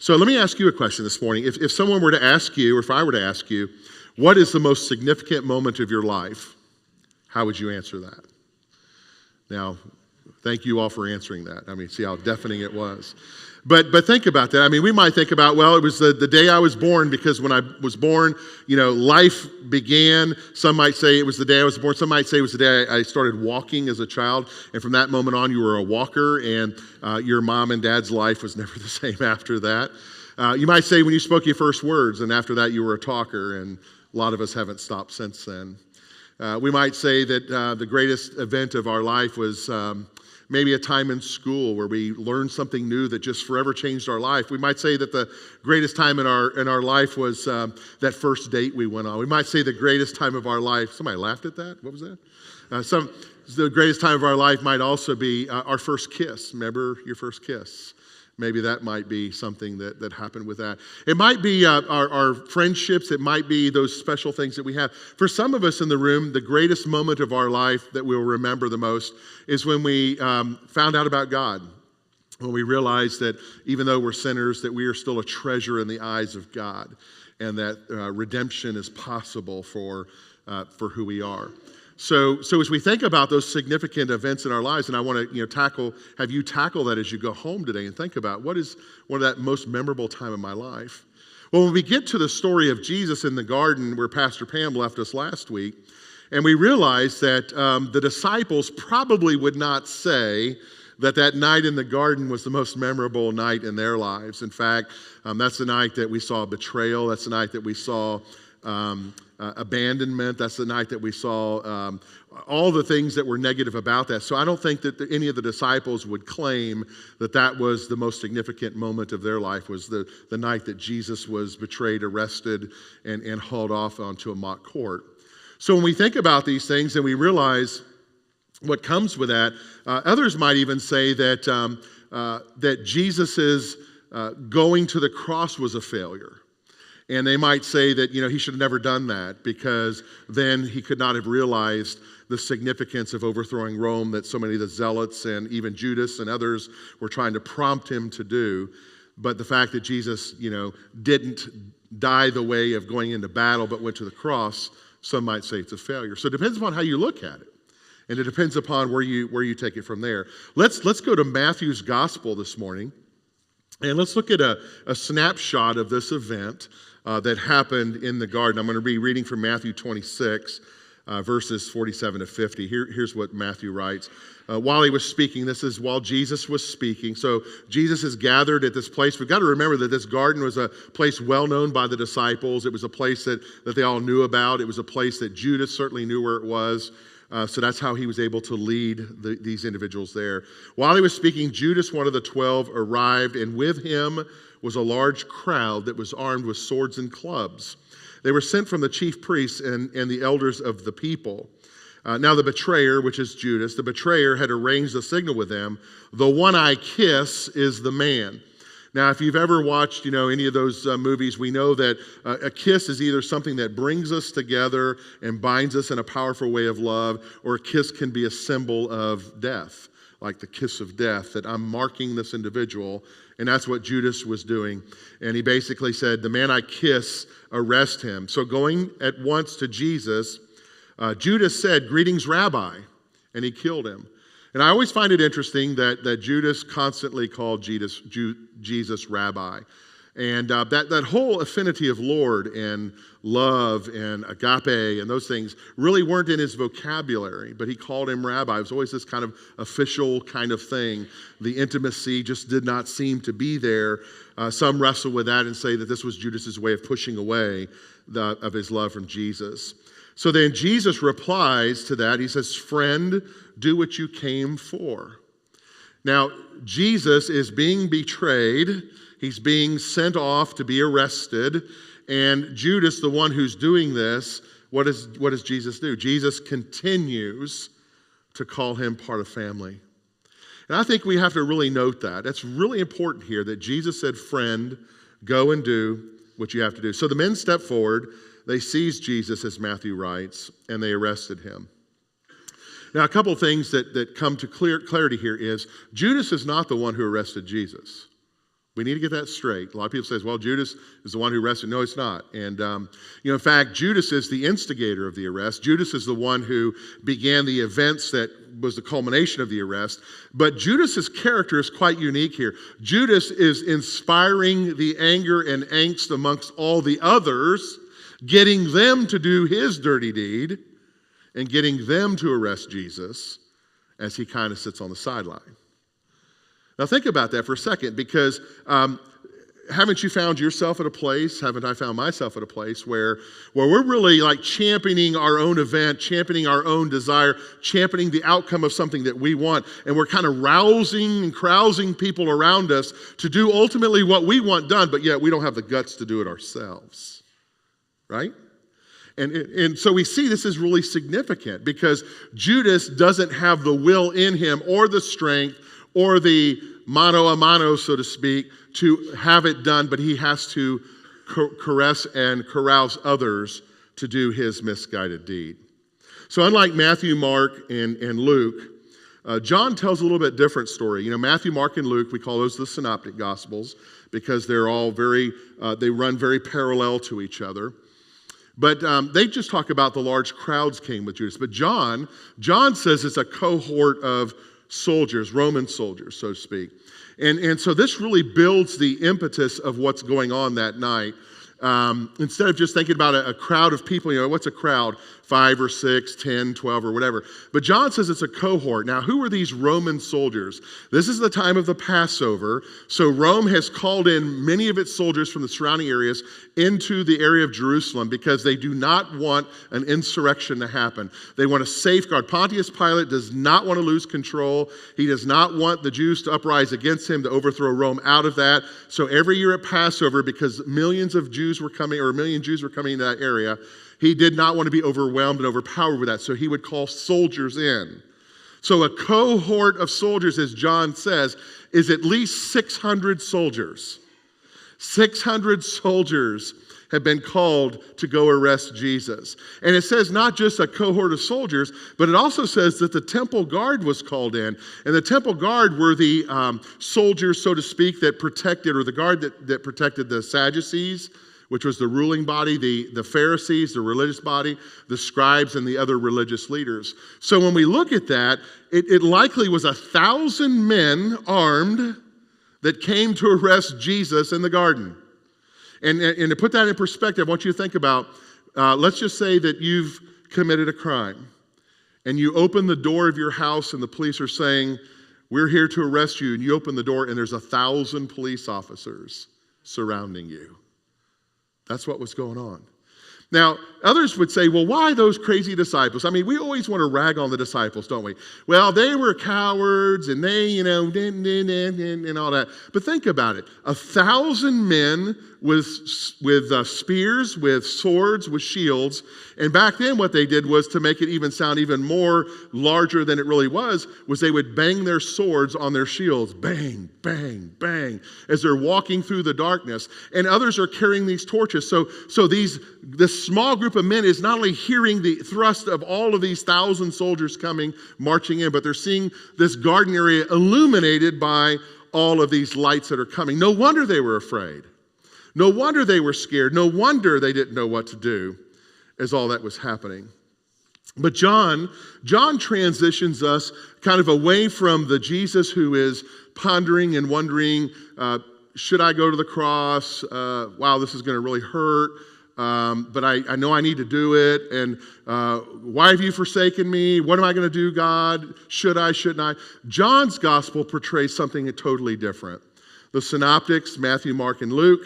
So let me ask you a question this morning. If someone were to ask you, or if I were to ask you, what is the most significant moment of your life? How would you answer that? Now, thank you all for answering that. I mean, see how deafening it was. But think about that. I mean, we might think about, well, it was the day I was born, because when I was born, life began. Some might say it was the day I was born. Some might say it was the day I started walking as a child. And from that moment on, you were a walker, and your mom and dad's life was never the same after that. You might say when you spoke your first words, and after that you were a talker, and a lot of us haven't stopped since then. We might say that the greatest event of our life was maybe a time in school where we learned something new that just forever changed our life. We might say that the greatest time in our life was that first date we went on. We might say the greatest time of our life. Somebody laughed at that? What was that? The greatest time of our life might also be our first kiss. Remember your first kiss? Maybe that might be something that happened with that. It might be our friendships. It might be those special things that we have. For some of us in the room, the greatest moment of our life that we'll remember the most is when we found out about God. When we realized that even though we're sinners, that we are still a treasure in the eyes of God, and that redemption is possible for who we are. So as we think about those significant events in our lives, and I want to have you tackle that as you go home today and think about what is one of that most memorable time of my life. Well, when we get to the story of Jesus in the garden where Pastor Pam left us last week, and we realize that the disciples probably would not say that night in the garden was the most memorable night in their lives. In fact, that's the night that we saw betrayal. That's the night that we saw abandonment. That's the night that we saw all the things that were negative about that. So I don't think that any of the disciples would claim that was the most significant moment of their life, was the night that Jesus was betrayed, arrested, and hauled off onto a mock court. So when we think about these things and we realize what comes with that, others might even say that Jesus' going to the cross was a failure. And they might say that, he should have never done that, because then he could not have realized the significance of overthrowing Rome that so many of the zealots and even Judas and others were trying to prompt him to do. But the fact that Jesus, didn't die the way of going into battle but went to the cross, some might say it's a failure. So it depends upon how you look at it. And it depends upon where you take it from there. Let's go to Matthew's gospel this morning. And let's look at a snapshot of this event that happened in the garden. I'm going to be reading from Matthew 26, verses 47 to 50. Here's what Matthew writes. While he was speaking, this is while Jesus was speaking. So Jesus is gathered at this place. We've got to remember that this garden was a place well known by the disciples. It was a place that they all knew about. It was a place that Judas certainly knew where it was. So that's how he was able to lead these individuals there. While he was speaking, Judas, one of the 12, arrived, and with him was a large crowd that was armed with swords and clubs. They were sent from the chief priests and the elders of the people. Now the betrayer, which is Judas, the betrayer had arranged a signal with them. The one I kiss is the man. Now, if you've ever watched, any of those movies, we know that a kiss is either something that brings us together and binds us in a powerful way of love, or a kiss can be a symbol of death, like the kiss of death, that I'm marking this individual. And that's what Judas was doing. And he basically said, the man I kiss, arrest him. So going at once to Jesus, Judas said, "Greetings, Rabbi," and he killed him. And I always find it interesting that Judas constantly called Jesus Rabbi. And that whole affinity of Lord and love and agape and those things really weren't in his vocabulary, but he called him Rabbi. It was always this kind of official kind of thing. The intimacy just did not seem to be there. Some wrestle with that and say that this was Judas's way of pushing away of his love from Jesus. So then Jesus replies to that. He says, "Friend, do what you came for." Now, Jesus is being betrayed. He's being sent off to be arrested. And Judas, the one who's doing this, what does Jesus do? Jesus continues to call him part of family. And I think we have to really note that. That's really important here that Jesus said, "Friend, go and do what you have to do." So the men stepped forward. They seized Jesus, as Matthew writes, and they arrested him. Now, a couple things that come to clarity here is Judas is not the one who arrested Jesus, We need to get that straight. A lot of people say, well, Judas is the one who arrested. No, it's not. And, in fact, Judas is the instigator of the arrest. Judas is the one who began the events that was the culmination of the arrest. But Judas's character is quite unique here. Judas is inspiring the anger and angst amongst all the others, getting them to do his dirty deed and getting them to arrest Jesus as he kind of sits on the sideline. Now think about that for a second, because haven't you found yourself at a place, haven't I found myself at a place where we're really like championing our own event, championing our own desire, championing the outcome of something that we want, and we're kind of rousing and carousing people around us to do ultimately what we want done, but yet we don't have the guts to do it ourselves, right? And so we see this is really significant because Judas doesn't have the will in him or the strength or the mano a mano, so to speak, to have it done, but he has to caress and carouse others to do his misguided deed. So unlike Matthew, Mark, and Luke, John tells a little bit different story. Matthew, Mark, and Luke, we call those the Synoptic Gospels because they're all they run very parallel to each other. But they just talk about the large crowds came with Judas. But John says it's a cohort of soldiers, Roman soldiers, so to speak. And so this really builds the impetus of what's going on that night. Instead of just thinking about a crowd of people, what's a crowd? 5 or 6, 10, 12 or whatever. But John says it's a cohort. Now, who are these Roman soldiers? This is the time of the Passover. So Rome has called in many of its soldiers from the surrounding areas into the area of Jerusalem because they do not want an insurrection to happen. They want to safeguard. Pontius Pilate does not want to lose control. He does not want the Jews to uprise against him to overthrow Rome out of that. So every year at Passover, because a million Jews were coming into that area, he did not want to be overwhelmed and overpowered with that, so he would call soldiers in. So a cohort of soldiers, as John says, is at least 600 soldiers. 600 soldiers have been called to go arrest Jesus. And it says not just a cohort of soldiers, but it also says that the temple guard was called in. And the temple guard were the soldiers, so to speak, that protected, or the guard that protected the Sadducees, which was the ruling body, the Pharisees, the religious body, the scribes, and the other religious leaders. So when we look at that, it likely was 1,000 men armed that came to arrest Jesus in the garden. And to put that in perspective, I want you to think about, let's just say that you've committed a crime, and you open the door of your house and the police are saying, we're here to arrest you, and you open the door and there's 1,000 police officers surrounding you. That's what was going on. Now, others would say, well, why those crazy disciples? I mean, we always want to rag on the disciples, don't we? Well, they were cowards and they, and all that. But think about it. 1,000 men with spears, with swords, with shields. And back then what they did was, to make it even sound even more larger than it really was they would bang their swords on their shields. Bang, bang, bang, as they're walking through the darkness. And others are carrying these torches. So this small group of men is not only hearing the thrust of all of these 1,000 soldiers coming, marching in, but they're seeing this garden area illuminated by all of these lights that are coming. No wonder they were afraid. No wonder they were scared. No wonder they didn't know what to do as all that was happening. But John transitions us kind of away from the Jesus who is pondering and wondering, should I go to the cross? Wow, this is going to really hurt. But I know I need to do it. And why have you forsaken me? What am I going to do, God? Should I, shouldn't I? John's gospel portrays something totally different. The synoptics, Matthew, Mark, and Luke,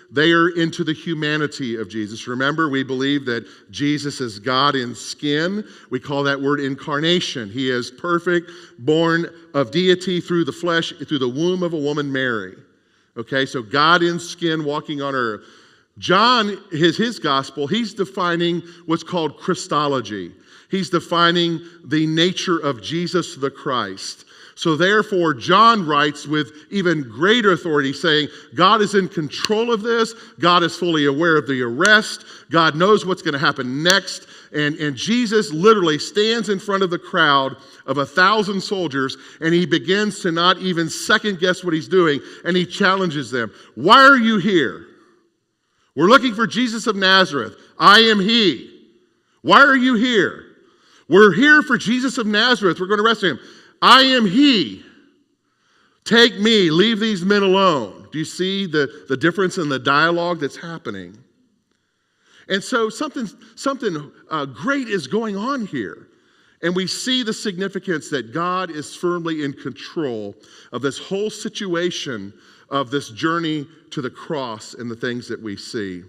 they are into the humanity of Jesus. Remember, we believe that Jesus is God in skin. We call that word incarnation. He is perfect, born of deity through the flesh, through the womb of a woman, Mary. Okay, so God in skin walking on earth. John, his gospel, he's defining what's called Christology. He's defining the nature of Jesus the Christ. So therefore, John writes with even greater authority, saying, God is in control of this. God is fully aware of the arrest. God knows what's going to happen next. And Jesus literally stands in front of the crowd of 1,000 soldiers, and he begins to not even second guess what he's doing, and he challenges them. Why are you here? We're looking for Jesus of Nazareth. I am he. Why are you here? We're here for Jesus of Nazareth. We're going to arrest him. I am he. Take me. Leave these men alone. Do you see the difference in the dialogue that's happening? And so something great is going on here. And we see the significance that God is firmly in control of this whole situation of this journey to the cross and the things that we see.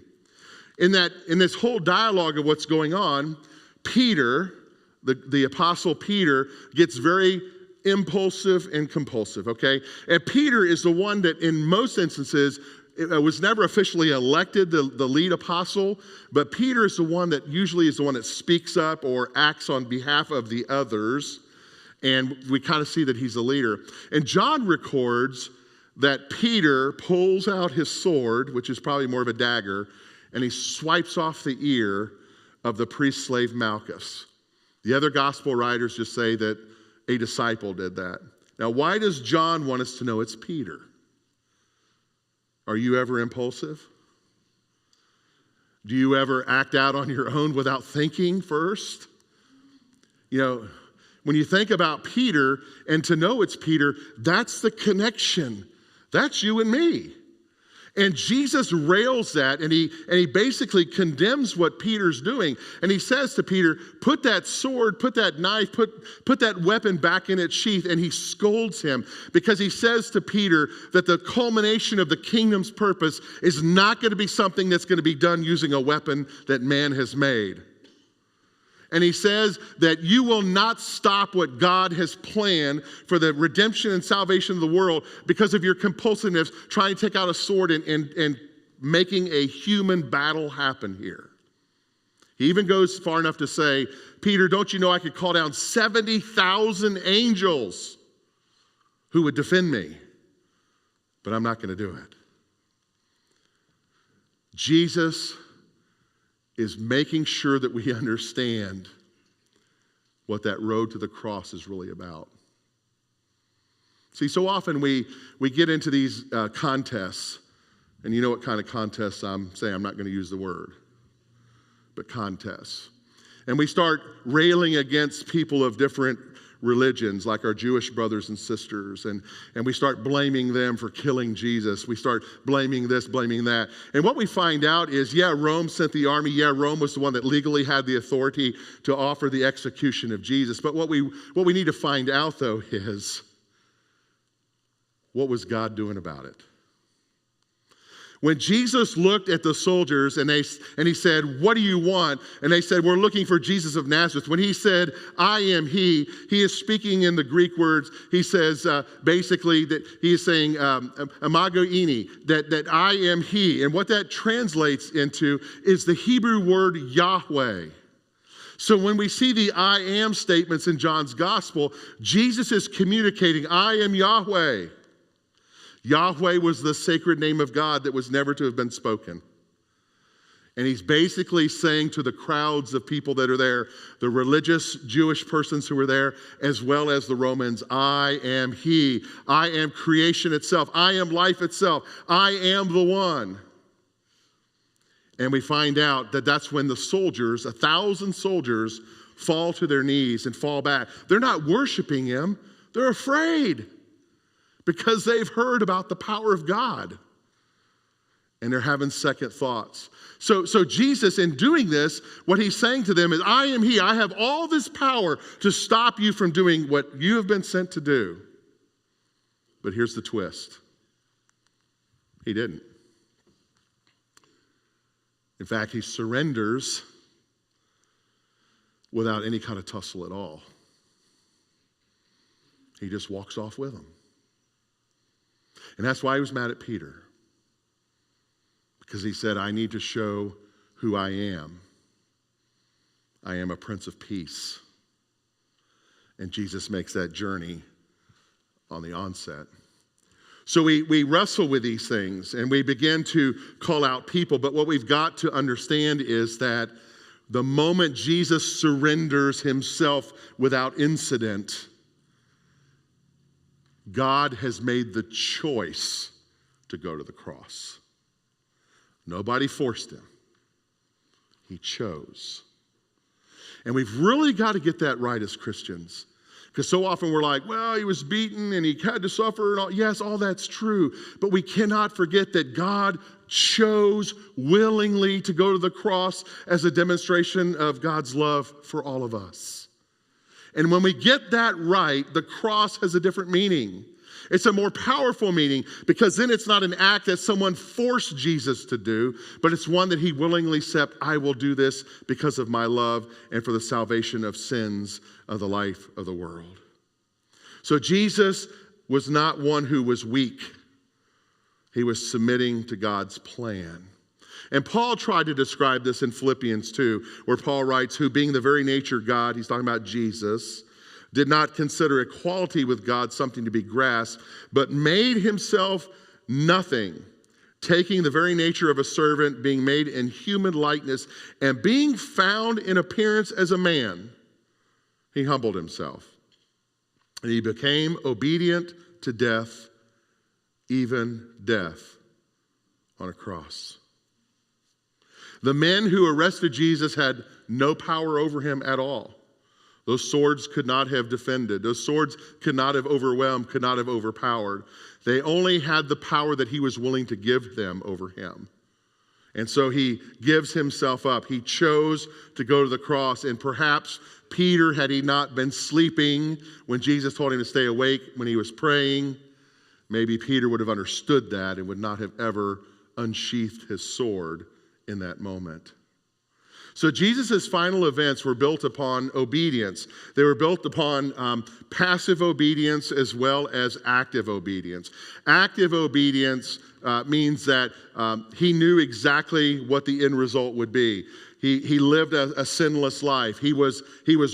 In this whole dialogue of what's going on, Peter, the apostle Peter, gets very impulsive and compulsive, okay? And Peter is the one that in most instances was never officially elected the lead apostle, but Peter is the one that usually is the one that speaks up or acts on behalf of the others, and we kind of see that he's the leader. And John records that Peter pulls out his sword, which is probably more of a dagger, and he swipes off the ear of the priest slave Malchus. The other gospel writers just say that a disciple did that. Now, why does John want us to know it's Peter? Are you ever impulsive? Do you ever act out on your own without thinking first? You know, when you think about Peter and to know it's Peter, that's the connection. That's you and me. And Jesus rails that, and he basically condemns what Peter's doing. And he says to Peter, put that sword, put that knife, put that weapon back in its sheath. And he scolds him because he says to Peter that the culmination of the kingdom's purpose is not going to be something that's going to be done using a weapon that man has made. And he says that you will not stop what God has planned for the redemption and salvation of the world because of your compulsiveness trying to take out a sword and making a human battle happen here. He even goes far enough to say, Peter, don't you know I could call down 70,000 angels who would defend me? But I'm not going to do it. Jesus is making sure that we understand what that road to the cross is really about. See, so often we get into these contests, and you know what kind of contests I'm saying. I'm not going to use the word, but contests. And we start railing against people of different religions, like our Jewish brothers and sisters, and we start blaming them for killing Jesus. We start blaming this, blaming that. And what we find out is, yeah, Rome sent the army. Yeah, Rome was the one that legally had the authority to offer the execution of Jesus. But what we need to find out, though, is what was God doing about it? When Jesus looked at the soldiers and he said, what do you want? And they said, we're looking for Jesus of Nazareth. When he said, I am he is speaking in the Greek words. He says basically that he is saying, imago ini, that I am he. And what that translates into is the Hebrew word Yahweh. So when we see the I am statements in John's gospel, Jesus is communicating, I am Yahweh. Yahweh was the sacred name of God that was never to have been spoken. And he's basically saying to the crowds of people that are there, the religious Jewish persons who were there, as well as the Romans, I am he. I am creation itself. I am life itself. I am the one. And we find out that that's when the soldiers, 1,000 soldiers, fall to their knees and fall back. They're not worshiping him. They're afraid. Because they've heard about the power of God. And they're having second thoughts. So Jesus, in doing this, what he's saying to them is, I am he. I have all this power to stop you from doing what you have been sent to do. But here's the twist. He didn't. In fact, he surrenders without any kind of tussle at all. He just walks off with them. And that's why he was mad at Peter. Because he said, I need to show who I am. I am a Prince of Peace. And Jesus makes that journey on the onset. So we wrestle with these things and we begin to call out people. But what we've got to understand is that the moment Jesus surrenders himself without incident, God has made the choice to go to the cross. Nobody forced him. He chose. And we've really got to get that right as Christians. Because so often we're like, well, he was beaten and he had to suffer and all. Yes, all that's true. But we cannot forget that God chose willingly to go to the cross as a demonstration of God's love for all of us. And when we get that right, the cross has a different meaning. It's a more powerful meaning because then it's not an act that someone forced Jesus to do, but it's one that he willingly said, I will do this because of my love and for the salvation of sins of the life of the world. So Jesus was not one who was weak. He was submitting to God's plan. And Paul tried to describe this in Philippians 2, where Paul writes, who being the very nature God, he's talking about Jesus, did not consider equality with God something to be grasped, but made himself nothing, taking the very nature of a servant, being made in human likeness, and being found in appearance as a man, he humbled himself. And he became obedient to death, even death on a cross. The men who arrested Jesus had no power over him at all. Those swords could not have defended. Those swords could not have overwhelmed, could not have overpowered. They only had the power that he was willing to give them over him. And so he gives himself up. He chose to go to the cross. And perhaps Peter, had he not been sleeping when Jesus told him to stay awake when he was praying, maybe Peter would have understood that and would not have ever unsheathed his sword in that moment. So Jesus' final events were built upon obedience. They were built upon passive obedience as well as active obedience. Active obedience means that he knew exactly what the end result would be. He lived a sinless life. He was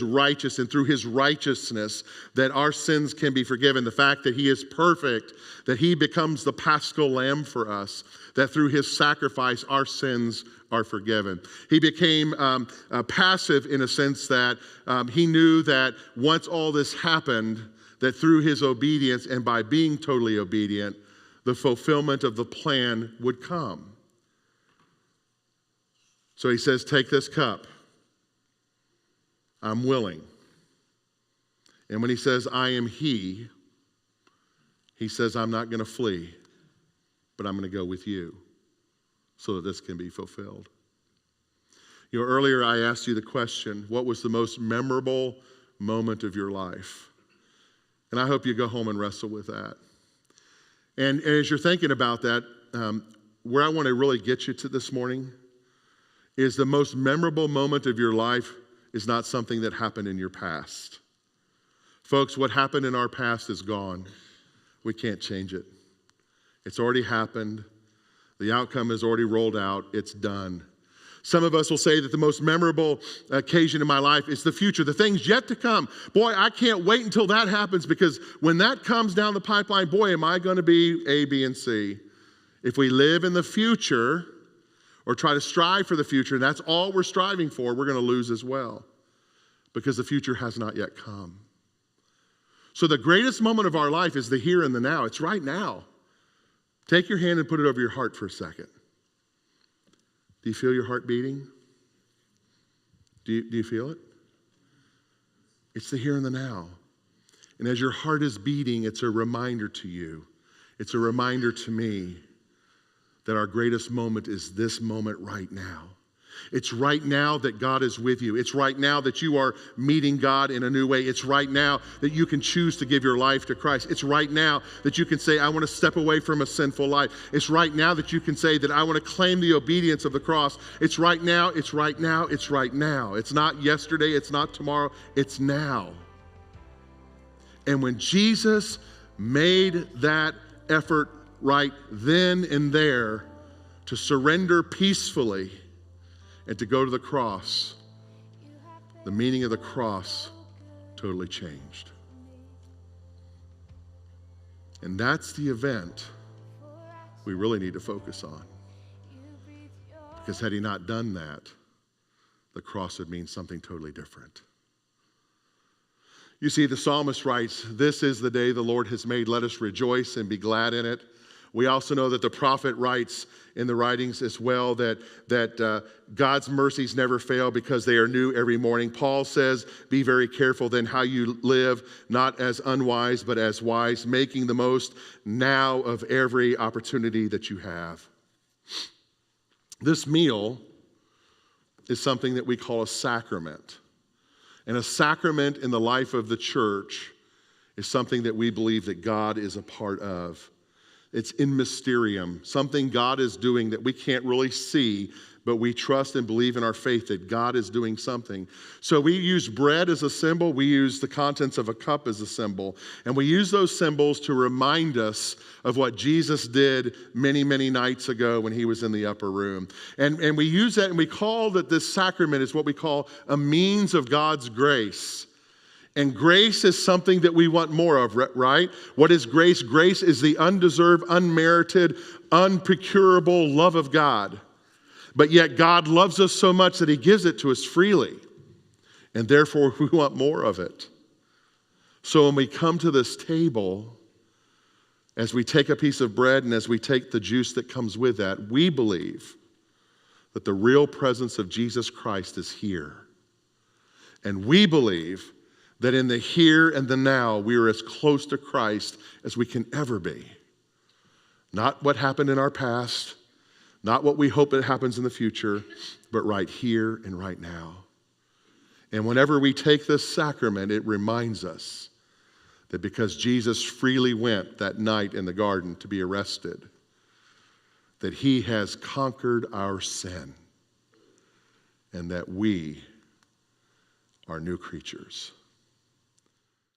righteous, and through his righteousness that our sins can be forgiven. The fact that he is perfect, that he becomes the Paschal Lamb for us, that through his sacrifice our sins are forgiven. He became passive in a sense that he knew that once all this happened, that through his obedience and by being totally obedient, the fulfillment of the plan would come. So he says, take this cup. I'm willing. And when he says, I am he says, I'm not going to flee, but I'm going to go with you so that this can be fulfilled. You know, earlier I asked you the question, what was the most memorable moment of your life? And I hope you go home and wrestle with that. And as you're thinking about that, where I want to really get you to this morning is the most memorable moment of your life is not something that happened in your past. Folks, what happened in our past is gone. We can't change it. It's already happened. The outcome is already rolled out. It's done. Some of us will say that the most memorable occasion in my life is the future, the things yet to come. Boy, I can't wait until that happens, because when that comes down the pipeline, boy, am I going to be A, B, and C. If we live in the future or try to strive for the future, and that's all we're striving for, we're going to lose as well, because the future has not yet come. So the greatest moment of our life is the here and the now. It's right now. Take your hand and put it over your heart for a second. Do you feel your heart beating? Do you feel it? It's the here and the now. And as your heart is beating, it's a reminder to you. It's a reminder to me that our greatest moment is this moment right now. It's right now that God is with you. It's right now that you are meeting God in a new way. It's right now that you can choose to give your life to Christ. It's right now that you can say, I want to step away from a sinful life. It's right now that you can say that I want to claim the obedience of the cross. It's right now, it's right now, it's right now. It's not yesterday, it's not tomorrow, it's now. And when Jesus made that effort right then and there to surrender peacefully and to go to the cross, the meaning of the cross totally changed. And that's the event we really need to focus on. Because had he not done that, the cross would mean something totally different. You see, the psalmist writes, "This is the day the Lord has made. Let us rejoice and be glad in it." We also know that the prophet writes in the writings as well that God's mercies never fail because they are new every morning. Paul says, "Be very careful then how you live, not as unwise, but as wise, making the most now of every opportunity that you have." This meal is something that we call a sacrament. And a sacrament in the life of the church is something that we believe that God is a part of. It's in mysterium, something God is doing that we can't really see, but we trust and believe in our faith that God is doing something. So we use bread as a symbol. We use the contents of a cup as a symbol. And we use those symbols to remind us of what Jesus did many, many nights ago when he was in the upper room. And we use that and we call that this sacrament is what we call a means of God's grace. And grace is something that we want more of, right? What is grace? Grace is the undeserved, unmerited, unprocurable love of God. But yet God loves us so much that he gives it to us freely. And therefore we want more of it. So when we come to this table, as we take a piece of bread and as we take the juice that comes with that, we believe that the real presence of Jesus Christ is here. And we believe that in the here and the now, we are as close to Christ as we can ever be. Not what happened in our past, not what we hope that happens in the future, but right here and right now. And whenever we take this sacrament, it reminds us that because Jesus freely went that night in the garden to be arrested, that he has conquered our sin and that we are new creatures.